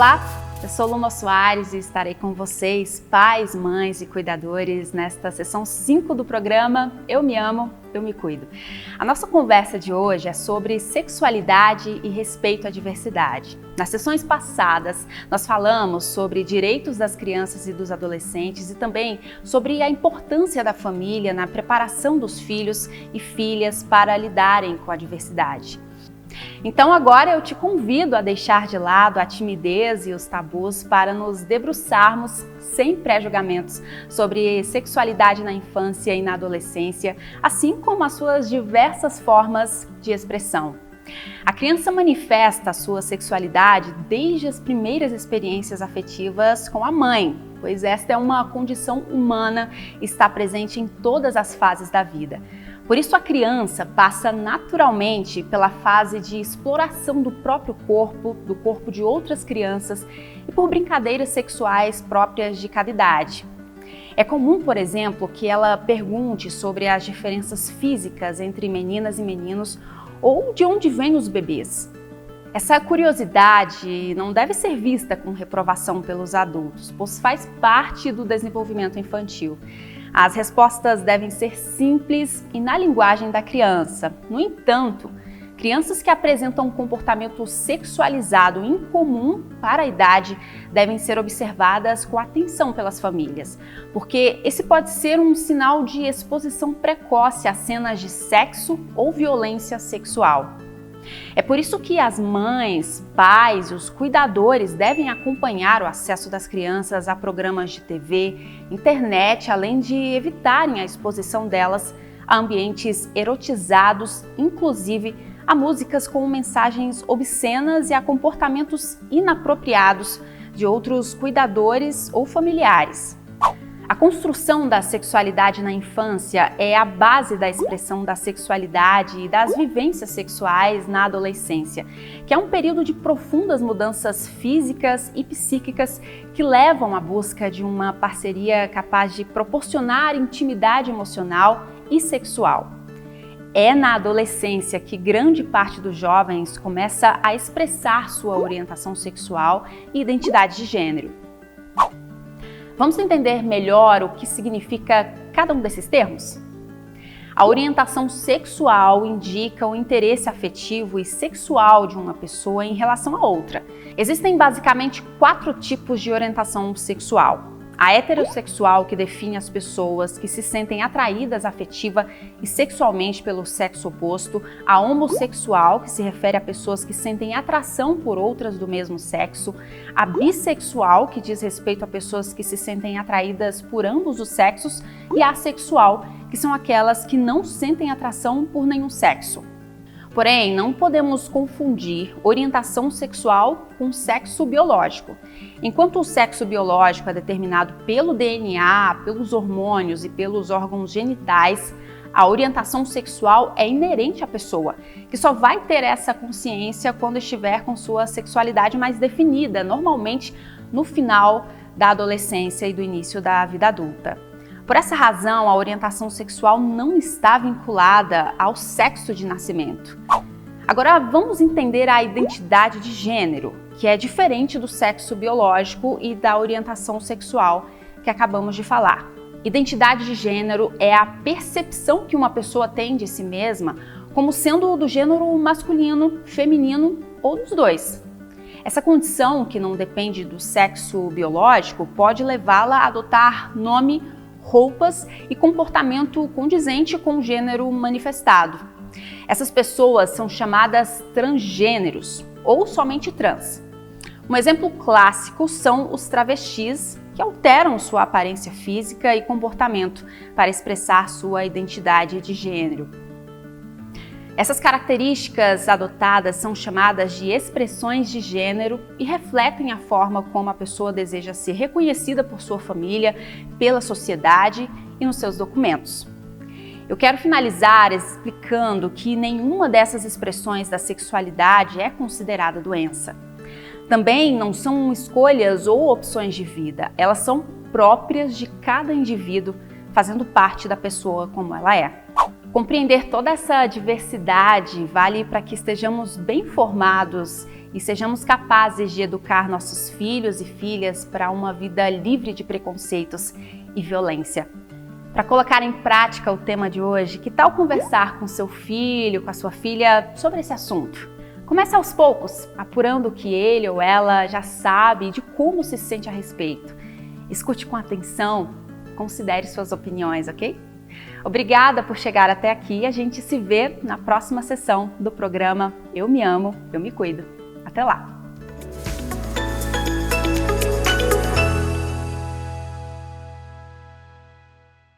Olá, eu sou Luma Soares e estarei com vocês, pais, mães e cuidadores, nesta sessão 5 do programa Eu Me Amo, Eu Me Cuido. A nossa conversa de hoje é sobre sexualidade e respeito à diversidade. Nas sessões passadas, nós falamos sobre direitos das crianças e dos adolescentes e também sobre a importância da família na preparação dos filhos e filhas para lidarem com a diversidade. Então agora eu te convido a deixar de lado a timidez e os tabus para nos debruçarmos sem pré-julgamentos sobre sexualidade na infância e na adolescência, assim como as suas diversas formas de expressão. A criança manifesta a sua sexualidade desde as primeiras experiências afetivas com a mãe, pois esta é uma condição humana e está presente em todas as fases da vida. Por isso, a criança passa naturalmente pela fase de exploração do próprio corpo, do corpo de outras crianças e por brincadeiras sexuais próprias de cada idade. É comum, por exemplo, que ela pergunte sobre as diferenças físicas entre meninas e meninos ou de onde vêm os bebês. Essa curiosidade não deve ser vista com reprovação pelos adultos, pois faz parte do desenvolvimento infantil. As respostas devem ser simples e na linguagem da criança. No entanto, crianças que apresentam um comportamento sexualizado incomum para a idade devem ser observadas com atenção pelas famílias, porque esse pode ser um sinal de exposição precoce a cenas de sexo ou violência sexual. É por isso que as mães, pais e os cuidadores devem acompanhar o acesso das crianças a programas de TV, internet, além de evitarem a exposição delas a ambientes erotizados, inclusive a músicas com mensagens obscenas e a comportamentos inapropriados de outros cuidadores ou familiares. A construção da sexualidade na infância é a base da expressão da sexualidade e das vivências sexuais na adolescência, que é um período de profundas mudanças físicas e psíquicas que levam à busca de uma parceria capaz de proporcionar intimidade emocional e sexual. É na adolescência que grande parte dos jovens começa a expressar sua orientação sexual e identidade de gênero. Vamos entender melhor o que significa cada um desses termos? A orientação sexual indica o interesse afetivo e sexual de uma pessoa em relação a outra. Existem basicamente 4 tipos de orientação sexual. A heterossexual, que define as pessoas que se sentem atraídas afetiva e sexualmente pelo sexo oposto. A homossexual, que se refere a pessoas que sentem atração por outras do mesmo sexo. A bissexual, que diz respeito a pessoas que se sentem atraídas por ambos os sexos. E a assexual, que são aquelas que não sentem atração por nenhum sexo. Porém, não podemos confundir orientação sexual com sexo biológico. Enquanto o sexo biológico é determinado pelo DNA, pelos hormônios e pelos órgãos genitais, a orientação sexual é inerente à pessoa, que só vai ter essa consciência quando estiver com sua sexualidade mais definida, normalmente no final da adolescência e do início da vida adulta. Por essa razão, a orientação sexual não está vinculada ao sexo de nascimento. Agora vamos entender a identidade de gênero, que é diferente do sexo biológico e da orientação sexual que acabamos de falar. Identidade de gênero é a percepção que uma pessoa tem de si mesma como sendo do gênero masculino, feminino ou dos dois. Essa condição, que não depende do sexo biológico, pode levá-la a adotar nome, roupas e comportamento condizente com o gênero manifestado. Essas pessoas são chamadas transgêneros ou somente trans. Um exemplo clássico são os travestis, que alteram sua aparência física e comportamento para expressar sua identidade de gênero. Essas características adotadas são chamadas de expressões de gênero e refletem a forma como a pessoa deseja ser reconhecida por sua família, pela sociedade e nos seus documentos. Eu quero finalizar explicando que nenhuma dessas expressões da sexualidade é considerada doença. Também não são escolhas ou opções de vida, elas são próprias de cada indivíduo, fazendo parte da pessoa como ela é. Compreender toda essa diversidade vale para que estejamos bem formados e sejamos capazes de educar nossos filhos e filhas para uma vida livre de preconceitos e violência. Para colocar em prática o tema de hoje, que tal conversar com seu filho, com a sua filha sobre esse assunto? Comece aos poucos, apurando o que ele ou ela já sabe e de como se sente a respeito. Escute com atenção, considere suas opiniões, ok? Obrigada por chegar até aqui. A gente se vê na próxima sessão do programa Eu Me Amo, Eu Me Cuido. Até lá!